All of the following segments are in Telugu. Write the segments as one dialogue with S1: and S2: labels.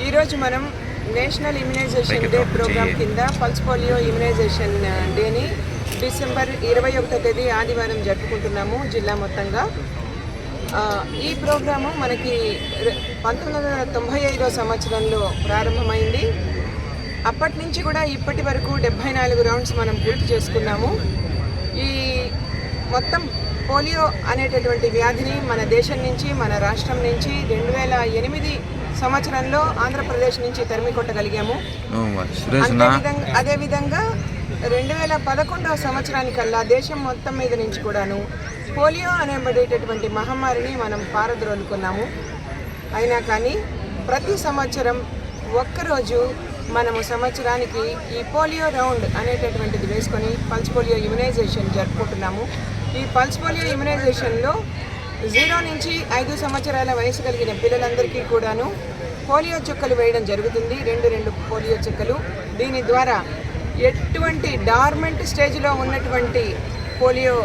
S1: ఈరోజు మనం నేషనల్ ఇమ్యునైజేషన్ డే ప్రోగ్రామ్ కింద పల్స్ పోలియో ఇమ్యునైజేషన్ డేని డిసెంబర్ 21వ తేదీ ఆదివారం జరుపుకుంటున్నాము జిల్లా మొత్తంగా. ఈ ప్రోగ్రాము మనకి 1995వ సంవత్సరంలో ప్రారంభమైంది. అప్పటి నుంచి కూడా ఇప్పటి వరకు 74 రౌండ్స్ మనం పూర్తి చేసుకున్నాము. ఈ మొత్తం పోలియో అనేటటువంటి వ్యాధిని మన దేశం నుంచి, మన రాష్ట్రం నుంచి 2008 సంవత్సరంలో ఆంధ్రప్రదేశ్ నుంచి తరిమి కొట్టగలిగాము. అదేవిధంగా 2011వ సంవత్సరానికల్లా దేశం మొత్తం మీద నుంచి కూడాను పోలియో అనేటటువంటి మహమ్మారిని మనం పారద్రోలుకున్నాము. అయినా కానీ ప్రతి సంవత్సరం ఒక్కరోజు మనము సంవత్సరానికి ఈ పోలియో రౌండ్ అనేటటువంటిది వేసుకొని పల్స్ పోలియో ఇమ్యునైజేషన్ జరుపుకుంటున్నాము. ఈ పల్స్ పోలియో ఇమ్యునైజేషన్లో 0 నుంచి 5 సంవత్సరాల వయసు కలిగిన పిల్లలందరికీ కూడాను పోలియో చుక్కలు వేయడం జరుగుతుంది. 2 పోలియో చుక్కలు. దీని ద్వారా ఎటువంటి డార్మెంట్ స్టేజ్లో ఉన్నటువంటి పోలియో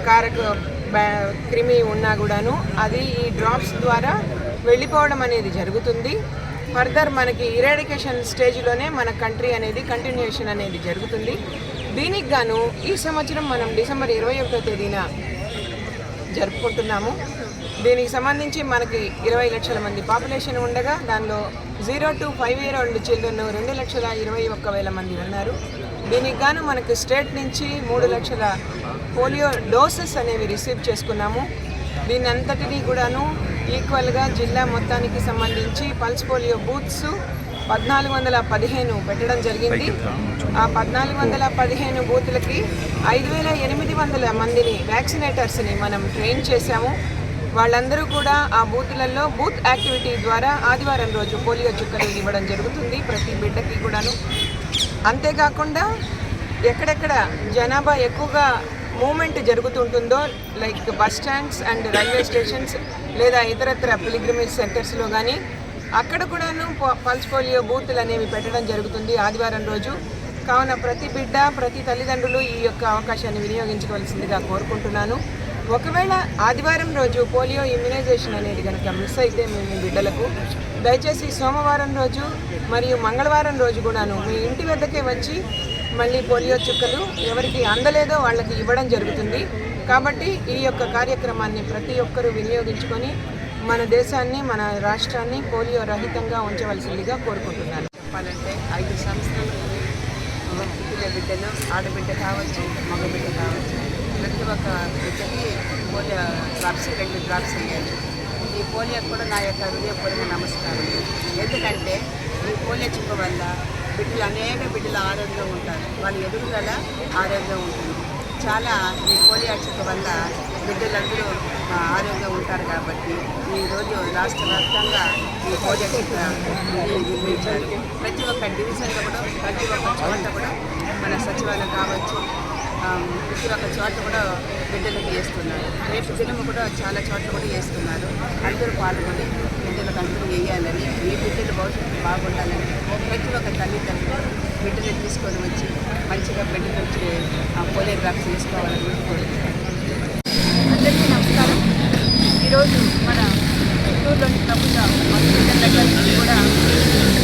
S1: కారక క్రిమి ఉన్నా కూడాను అది ఈ డ్రాప్స్ ద్వారా వెళ్ళిపోవడం అనేది జరుగుతుంది. ఫర్దర్ మనకి ఇరాడికేషన్ స్టేజ్లోనే మన కంట్రీ అనేది కంటిన్యూషన్ అనేది జరుగుతుంది. దీనికి గాను ఈ సంవత్సరం మనం డిసెంబర్ 21వ తేదీన జరుపుకుంటున్నాము. దీనికి సంబంధించి మనకి 20 లక్షల మంది పాపులేషన్ ఉండగా దానిలో 0 to 5 year old చిల్డ్రన్ 2,21,000 మంది ఉన్నారు. దీనికి గాను మనకు స్టేట్ నుంచి 3 లక్షల పోలియో డోసెస్ అనేవి రిసీవ్ చేసుకున్నాము. దీని అంతటినీ కూడాను ఈక్వల్గా జిల్లా మొత్తానికి సంబంధించి పల్స్ పోలియో బూత్స్ 1415 పెట్టడం జరిగింది. ఆ 1415 బూతులకి 5,800 మందిని వ్యాక్సినేటర్స్ని మనం ట్రైన్ చేశాము. వాళ్ళందరూ కూడా ఆ బూతులలో బూత్ యాక్టివిటీ ద్వారా ఆదివారం రోజు పోలియో చుక్కలు ఇవ్వడం జరుగుతుంది ప్రతి బిడ్డకి కూడాను. అంతేకాకుండా ఎక్కడెక్కడ జనాభా ఎక్కువగా మూమెంట్ జరుగుతుంటుందో like bus stands and railway stations లేదా ఇతరత్ర పిలిగ్రిమేజ్ సెంటర్స్లో కానీ అక్కడ కూడాను పల్స్ పోలియో బూతులు అనేవి పెట్టడం జరుగుతుంది ఆదివారం రోజు. కావున ప్రతి బిడ్డ, ప్రతి తల్లిదండ్రులు ఈ యొక్క అవకాశాన్ని వినియోగించుకోవాల్సిందిగా కోరుకుంటున్నాను. ఒకవేళ ఆదివారం రోజు పోలియో ఇమ్యునైజేషన్ అనేది కనుక మిస్ అయితే మీ బిడ్డలకు దయచేసి సోమవారం రోజు మరియు మంగళవారం రోజు కూడాను మీ ఇంటి వద్దకే వచ్చి మళ్ళీ పోలియో చుక్కలు ఎవరికి అందలేదో వాళ్ళకి ఇవ్వడం జరుగుతుంది. కాబట్టి ఈ యొక్క కార్యక్రమాన్ని ప్రతి ఒక్కరూ వినియోగించుకొని మన దేశాన్ని, మన రాష్ట్రాన్ని పోలియో రహితంగా ఉంచవలసిందిగా కోరుకుంటున్నాను. చెప్పాలంటే 5 సంవత్సరాలు పుట్టిన బిడ్డలు, ఆడబిడ్డ కావచ్చు, మగబిడ్డ కావచ్చు, ప్రతి ఒక్క బిడ్డకి పోలియో డ్రాప్స్ 2 డ్రాప్స్ వేయాలి. ఈ పోలియో కూడా నా యొక్క హృదయపూర్వక నమస్కారం. ఎందుకంటే ఈ పోలియో చుక్క వల్ల బిడ్డలు అనేక బిడ్డలు ఆరోగ్యంగా ఉంటారు, వాళ్ళ ఎదుగుదల ఆరోగ్యం ఉంటుంది. చాలా ఈ పోలియో చుక్క వల్ల బిడ్డలందరూ ఆరోగ్యంగా ఉంటారు. కాబట్టి ఈరోజు రాష్ట్ర వ్యాప్తంగా ఈ పోలియో చుక్క నిర్మించారు. ప్రతి ఒక్క డివిజన్లో కూడా, ప్రతి ఒక్క చోట కూడా మన సచివాలయం కావచ్చు, ప్రతి ఒక్క చోట కూడా బిడ్డలకు వేస్తున్నారు. రేపు దినము కూడా చాలా చోట్ల కూడా వేస్తున్నారు. అందరూ పాల్గొని బిడ్డలకు అందరూ వేయాలని, ఈ బిడ్డలు భవిష్యత్తు బాగుండాలని ప్రతి ఒక్క తల్లిదండ్రులు బిడ్డలు తీసుకొని వచ్చి మంచిగా బిడ్డలు వచ్చి పోలియో డ్రాప్స్ వేసుకోవాలని కోరుకుంటున్నాను.
S2: అందరికీ నమస్కారం. ఈరోజు మన చిత్తూరులోని ప్రభుత్వ హాస్పిటల్ దగ్గర నుంచి కూడా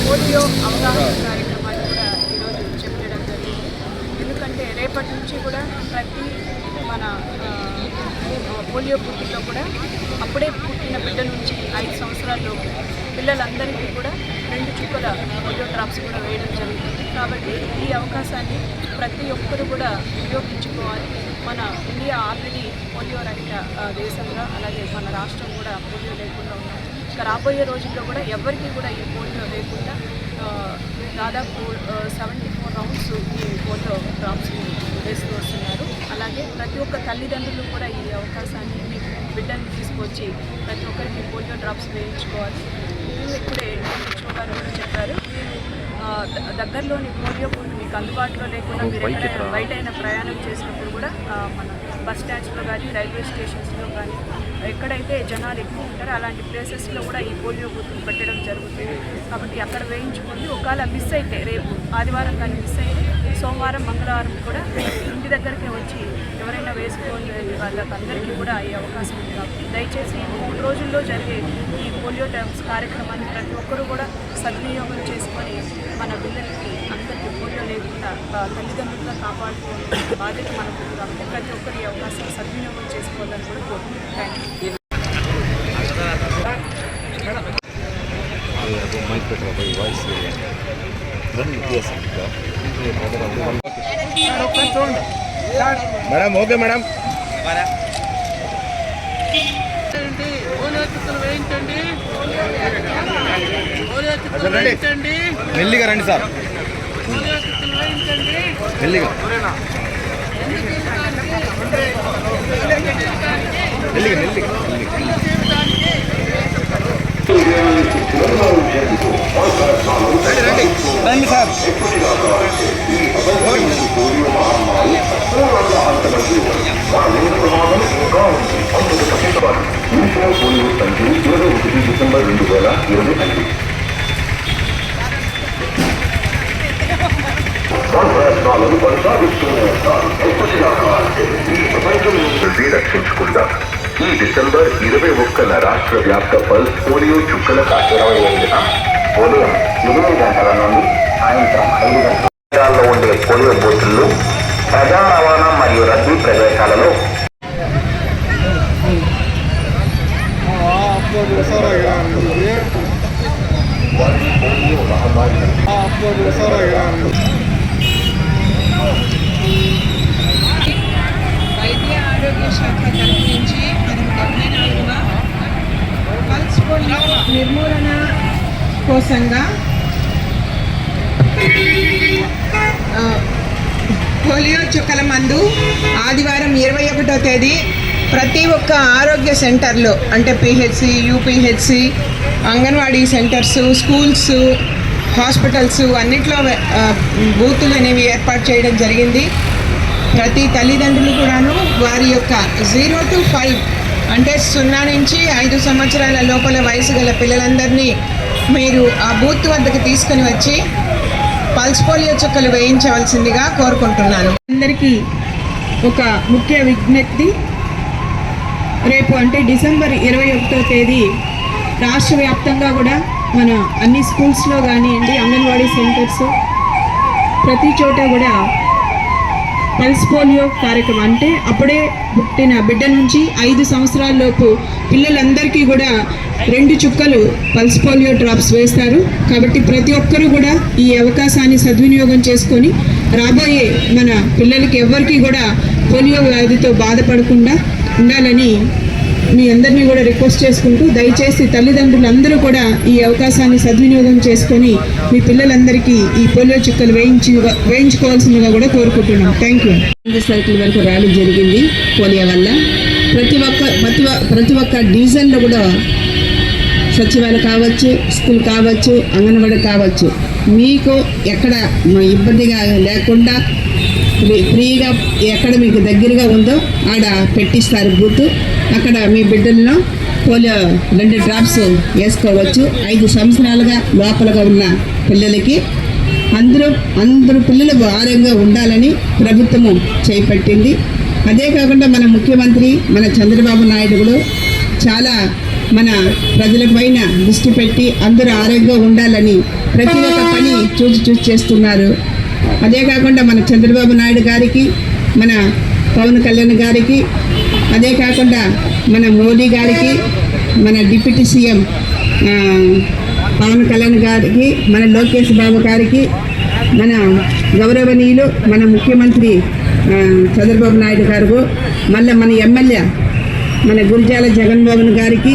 S2: పోలియో అవగాహన కార్యక్రమాన్ని కూడా ఈరోజు చెప్పడం జరిగింది. ఎందుకంటే రేపటి నుంచి కూడా ప్రతి మన పోలియో బూత్లో కూడా అప్పుడే పుట్టిన బిడ్డ నుంచి 5 సంవత్సరాలు పిల్లలందరికీ కూడా 2 చుక్కల పోలియో డ్రాప్స్ కూడా వేయడం జరుగుతుంది. కాబట్టి ఈ అవకాశాన్ని ప్రతి ఒక్కరు కూడా వినియోగించుకోవాలి. మన ఇండియా ఆల్రెడీ పోలియో రహిత దేశంగా, అలాగే మన రాష్ట్రం కూడా పోలియో లేకుండా ఉన్నాం. ఇంకా రాబోయే రోజుల్లో కూడా ఎవరికి కూడా ఈ పోలియో లేకుండా దాదాపు 74 రౌండ్స్ ఈ పోలియో డ్రాప్స్ని వేస్తూ వస్తున్నారు. అలాగే ప్రతి ఒక్క తల్లిదండ్రులు కూడా ఈ అవకాశాన్ని బిడ్డని తీసుకొచ్చి ప్రతి ఒక్కరికి పోలియో డ్రాప్స్ వేయించుకోవాలి. మీరు ఇప్పుడే గారు కూడా చెప్పారు, మీరు దగ్గరలోని పోలియో బూత్ మీకు అందుబాటులో లేకుండా మీరు ఎక్కడైనా బయటైనా ప్రయాణం చేసినప్పుడు కూడా మన బస్ స్టాండ్స్లో కానీ, రైల్వే స్టేషన్స్లో కానీ ఎక్కడైతే జనాలు ఎక్కువ ఉంటారో అలాంటి ప్లేసెస్లో కూడా ఈ పోలియో బూత్లు పెట్టడం జరుగుతుంది. కాబట్టి అక్కడ వేయించుకొని ఒకవేళ మిస్ అయితే, రేపు ఆదివారం కానీ మిస్ అయితే సోమవారం, మంగళవారం కూడా ఇంటి దగ్గరికి వచ్చి ఎవరైనా వేసుకోని వాళ్ళకందరికీ కూడా ఈ అవకాశం ఉంది కాబట్టి దయచేసి ఈ 3 రోజుల్లో జరిగే ఈ పోలియో డ్రాప్స్ కార్యక్రమాన్ని ప్రతి ఒక్కరూ కూడా సద్వినియోగం చేసుకొని మన పిల్లలకి అందరికీ పోలియో లేకుండా తల్లిదండ్రులుగా కాపాడుకోవాల్సిన బాధ్యత మనకు ఉంది కాబట్టి ప్రతి ఒక్కరు ఈ అవకాశాన్ని సద్వినియోగం చేసుకోవాలని కూడా కోరుకుంటున్నాను. Thank you.
S3: Madam okay madam మెల్లిగా రండి సార్ మెల్లిగా మెల్లిగా మెల్లిగా రండి సార్
S4: డిసెంబర్ 2020 ప్రయత్నాలను కొనసాగిస్తూనే ఉంటారు. రక్షించుకుంటారు. ఈ డిసెంబర్ 21న రాష్ట్ర వ్యాప్త పల్స్ పోలియో చుక్కల 28న ఉదయం 8 గంటల నుండి సాయంత్రం 5 గంటల ఉండే పోలియో బూతుల్లో ప్రజా రవాణా మరియు రద్దీ ప్రదేశాలలో
S1: వైద్య ఆరోగ్య శాఖ తరఫు నుంచి 1974వ పల్స్ పోలియో నిర్మూలన కోసంగా పోలియో చుక్కల మందు ఆదివారం 21వ తేదీ ప్రతి ఒక్క ఆరోగ్య సెంటర్లో అంటే PHC, UPHC, anganwadi centres, schools, hospitals అన్నిట్లో బూతులు అనేవి ఏర్పాటు చేయడం జరిగింది. ప్రతి తల్లిదండ్రులు కూడాను వారి యొక్క 0 to 5 అంటే 0 నుంచి 5 సంవత్సరాల లోపల వయసు గల పిల్లలందరినీ మీరు ఆ బూత్ వద్దకు తీసుకొని వచ్చి పల్స్ పోలియో చుక్కలు వేయించవలసిందిగా కోరుకుంటున్నాను. అందరికీ ఒక ముఖ్య విజ్ఞప్తి, రేపు అంటే డిసెంబర్ 21వ తేదీ రాష్ట్ర వ్యాప్తంగా కూడా మన అన్ని స్కూల్స్లో కానివ్వండి, అంగన్వాడీ సెంటర్స్ ప్రతి చోట కూడా పల్స్ పోలియో కార్యక్రమం అంటే అప్పుడే పుట్టిన బిడ్డ నుంచి 5 సంవత్సరాల లోపు పిల్లలందరికీ కూడా 2 చుక్కలు పల్స్ పోలియో డ్రాప్స్ వేస్తారు. కాబట్టి ప్రతి ఒక్కరూ కూడా ఈ అవకాశాన్ని సద్వినియోగం చేసుకొని రాబోయే మన పిల్లలకి ఎవ్వరికీ కూడా పోలియో వ్యాధితో బాధపడకుండా ఉండాలని మీ అందరినీ కూడా రిక్వెస్ట్ చేసుకుంటూ, దయచేసి తల్లిదండ్రులందరూ కూడా ఈ అవకాశాన్ని సద్వినియోగం చేసుకొని మీ పిల్లలందరికీ ఈ పోలియో చుక్కలు వేయించుకోవాల్సిందిగా కూడా కోరుకుంటున్నాం. Thank you.
S5: సైకిల్ వరకు ర్యాలీ జరిగింది పోలియో వల్ల. ప్రతి ఒక్క డివిజన్లో కూడా సచివాలయం కావచ్చు, స్కూల్ కావచ్చు, అంగన్వాడీ కావచ్చు, మీకు ఎక్కడ ఇబ్బందిగా లేకుండా ఫ్రీగా ఎక్కడ మీకు దగ్గరగా ఉందో ఆడ పెట్టిస్తారు బూత్. అక్కడ మీ బిడ్డలను పోలియో 2 డ్రాప్స్ వేసుకోవచ్చు. 5 సంవత్సరాలుగా లోపలగా ఉన్న పిల్లలకి అందరూ పిల్లలు ఆరోగ్యంగా ఉండాలని ప్రభుత్వము చేపట్టింది. అదే కాకుండా మన ముఖ్యమంత్రి మన చంద్రబాబు నాయుడు కూడా చాలా మన ప్రజల పైన దృష్టి పెట్టి అందరూ ఆరోగ్యంగా ఉండాలని ప్రతి ఒక్క పని చూసి చేస్తున్నారు. అదే కాకుండా మన చంద్రబాబు నాయుడు గారికి, మన పవన్ కళ్యాణ్ గారికి, అదే కాకుండా మన మోడీ గారికి, మన డిప్యూటీ సీఎం పవన్ కళ్యాణ్ గారికి, మన లోకేష్ బాబు గారికి, మన గౌరవనీయులు మన ముఖ్యమంత్రి చంద్రబాబు నాయుడు గారు, మళ్ళీ మన ఎమ్మెల్యే మన గురిజాల జగన్మోహన్ గారికి,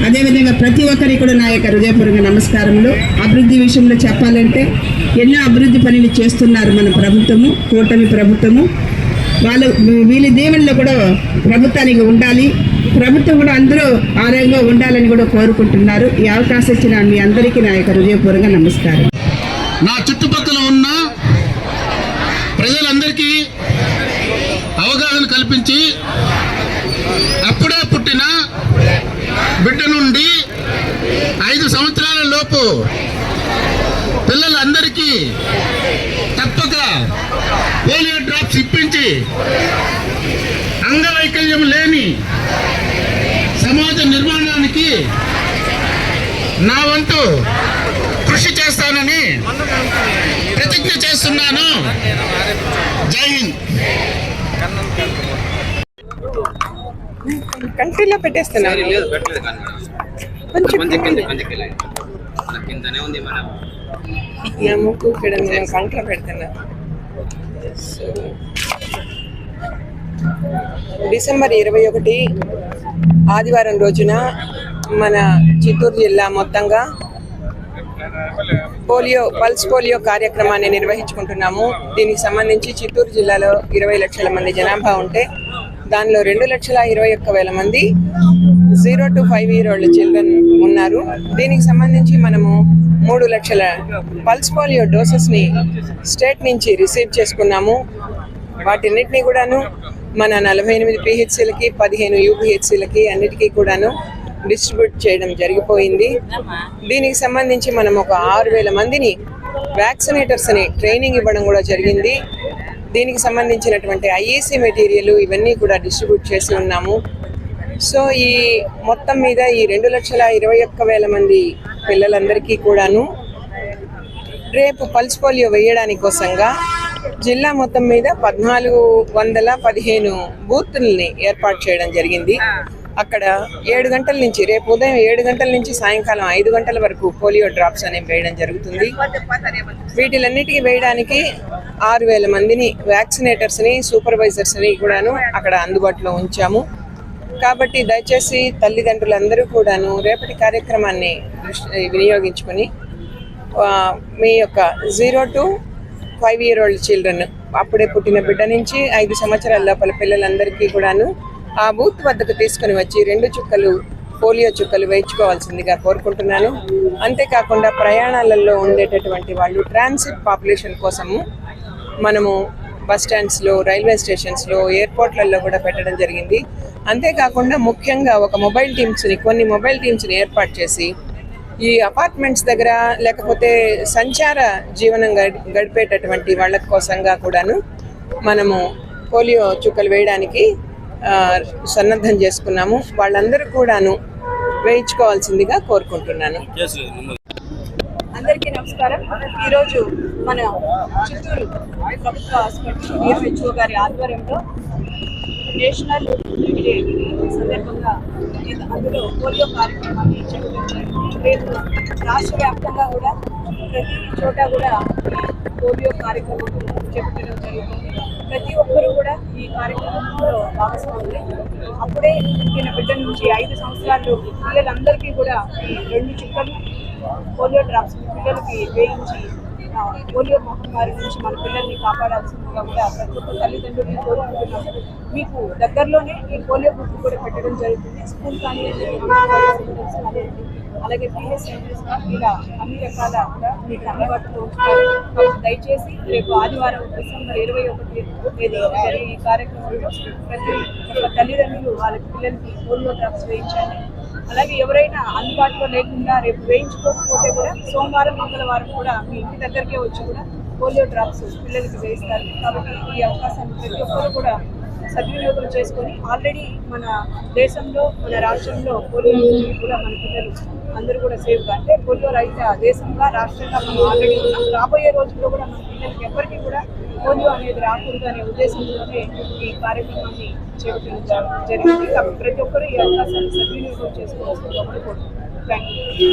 S5: అదేవిధంగా ప్రతి ఒక్కరికి కూడా నా యొక్క హృదయపూర్వక నమస్కారములు. అభివృద్ధి విషయంలో చెప్పాలంటే ఎన్నో అభివృద్ధి పనులు చేస్తున్నారు మన ప్రభుత్వము, కూటమి ప్రభుత్వము. వీళ్ళ దీవెనలో కూడా ప్రభుత్వానికి ఉండాలి, ప్రభుత్వం కూడా అందరూ ఆరోగ్యంగా ఉండాలని కూడా కోరుకుంటున్నారు. ఈ అవకాశం ఇచ్చిన మీ అందరికీ నా యొక్క హృదయపూర్వక నమస్కారం.
S6: నా చుట్టుపక్కల ఉన్న ప్రజలందరికీ అవగాహన కల్పించి అప్పుడే పుట్టిన బిడ్డ నుండి 5 సంవత్సరాల లోపు పిల్లలందరికీ తప్పక పోలియో డ్రాప్స్ ఇప్పించి అంగవైకల్యం లేని సమాజ నిర్మాణానికి నా వంతు కృషి చేస్తానని ప్రతిజ్ఞ చేస్తున్నాను. జై హింద్.
S1: కంట్రీలో పెట్టేస్తున్నాను. నా ముక్కు ఇక్కడ నేను కంట్లో పెడుతున్నా. డిసెంబర్ 21 ఆదివారం రోజున మన చిత్తూరు జిల్లా మొత్తంగా పల్స్ పోలియో కార్యక్రమాన్ని నిర్వహించుకుంటున్నాము. దీనికి సంబంధించి చిత్తూరు జిల్లాలో 20 లక్షల మంది జనాభా ఉంటే దానిలో 2,21,000 మంది 0 to 5 year old చిల్డ్రన్ ఉన్నారు. దీనికి సంబంధించి మనము 3 లక్షల పల్స్ పోలియో డోసెస్ని స్టేట్ నుంచి రిసీవ్ చేసుకున్నాము. వాటిన్నిటినీ కూడాను మన 48 పిహెచ్సిలకి 15 యూపీహెచ్సిలకి అన్నిటికీ కూడాను డిస్ట్రిబ్యూట్ చేయడం జరిగిపోయింది. దీనికి సంబంధించి మనం ఒక 6,000 మందిని వ్యాక్సినేటర్స్ని ట్రైనింగ్ ఇవ్వడం కూడా జరిగింది. దీనికి సంబంధించినటువంటి ఐఈసీ మెటీరియల్ ఇవన్నీ కూడా డిస్ట్రిబ్యూట్ చేసి ఉన్నాము. సో ఈ మొత్తం మీద ఈ 2,21,000 మంది పిల్లలందరికీ కూడాను రేపు పల్స్ పోలియో వేయడానికి కోసంగా జిల్లా మొత్తం మీద 1,415 బూత్లని ఏర్పాటు చేయడం జరిగింది. అక్కడ 7 గంటల నుంచి రేపు ఉదయం 7 గంటల నుంచి సాయంకాలం 5 గంటల వరకు పోలియో డ్రాప్స్ అనేవి వేయడం జరుగుతుంది. వీటిలన్నిటికీ వేయడానికి 6,000 మందిని వ్యాక్సినేటర్స్ని సూపర్వైజర్స్ని కూడాను అక్కడ అందుబాటులో ఉంచాము. కాబట్టి దయచేసి తల్లిదండ్రులందరూ కూడాను రేపటి కార్యక్రమాన్ని వినియోగించుకొని మీ యొక్క 0 to 5 year old చిల్డ్రన్ అప్పుడే పుట్టిన బిడ్డ నుంచి 5 సంవత్సరాల లోపల పిల్లలందరికీ కూడాను ఆ బూత్ వద్దకు తీసుకుని వచ్చి 2 చుక్కలు పోలియో చుక్కలు వేయించుకోవాల్సిందిగా కోరుకుంటున్నాను. అంతేకాకుండా ప్రయాణాలలో ఉండేటటువంటి వాళ్ళు ట్రాన్సిట్ పాపులేషన్ కోసము మనము బస్ స్టాండ్స్లో, రైల్వే స్టేషన్స్లో, ఎయిర్పోర్ట్లలో కూడా పెట్టడం జరిగింది. అంతేకాకుండా ముఖ్యంగా కొన్ని మొబైల్ టీమ్స్ని ఏర్పాటు చేసి ఈ అపార్ట్మెంట్స్ దగ్గర లేకపోతే సంచార జీవనం గడిపేటటువంటి వాళ్ళ కోసంగా కూడాను మనము పోలియో చుక్కలు వేయడానికి సన్నద్ధం చేసుకున్నాము. వాళ్ళందరూ కూడాను వేయించుకోవాల్సిందిగా కోరుకుంటున్నాను.
S2: అందరికీ నమస్కారం. ఈరోజు మన చిత్తూరు ప్రభుత్వ హాస్పిటల్ డిఎంహెచ్ఓ గారి ఆధ్వర్యంలో నేషనల్ డే సందర్భంగా అందులో పోలియో కార్యక్రమాన్ని చేపట్టారు. రేపు రాష్ట్ర వ్యాప్తంగా కూడా ప్రతి చోట కూడా ఈ పోలియో కార్యక్రమం చేపట్టడం జరుగుతుంది. ప్రతి ఒక్కరూ కూడా ఈ కార్యక్రమంలో భాగస్వాములే. అప్పుడే పుట్టిన బిడ్డ నుంచి 5 సంవత్సరాలు పిల్లలందరికీ కూడా ఈ 2 చుక్కలు పోలియో డ్రాప్స్ పిల్లలకి వేయించి పోలియో మహమ్మారి నుంచి మన పిల్లల్ని కాపాడాల్సిందిగా కూడా ప్రతి ఒక్క తల్లిదండ్రులను కోరుకుంటున్నాము. మీకు దగ్గరలోనే ఈ పోలియో బుక్ కూడా పెట్టడం జరుగుతుంది. స్కూల్ కానీ అలాగే పిహెచ్ సెంటర్స్ ఇలా అన్ని రకాల కూడా మీకు అందుబాటులో ఉంచుతారు. కాబట్టి దయచేసి రేపు ఆదివారం డిసెంబర్ 21 తేదీ జరిగే ఈ కార్యక్రమంలో ప్రతి ఒక్క తల్లిదండ్రులు వాళ్ళ పిల్లలకి పోలియో డ్రాప్స్ వేయించాలి. అలాగే ఎవరైనా అందుబాటులో లేకుండా రేపు వేయించుకోకపోతే కూడా సోమవారం, మంగళవారం కూడా మీ ఇంటి దగ్గరికే వచ్చి కూడా పోలియో డ్రాప్స్ పిల్లలకి వేయిస్తారు. కాబట్టి ఈ అవకాశాన్ని ప్రతి ఒక్కరు కూడా సద్వినియోగం చేసుకొని ఆల్రెడీ మన దేశంలో, మన రాష్ట్రంలో పోలియో నుంచి కూడా మన పిల్లలు అందరూ కూడా సేఫ్గా అంటే పోలియో రహిత దేశంగా, రాష్ట్రంగా మనం ఆల్రెడీ ఉన్నాం. రాబోయే రోజుల్లో కూడా మన పిల్లలకి ఎవరికి కూడా పోలియో అనేది రాకూడదు అనే ఉద్దేశంతోనే ఈ కార్యక్రమాన్ని చేపట్టడం జరిగింది. కాబట్టి ప్రతి ఒక్కరు ఈ అవకాశాన్ని సద్వినియోగం చేసుకోవాల్సిందిగా కోరుకుంటున్నాను. Thank you.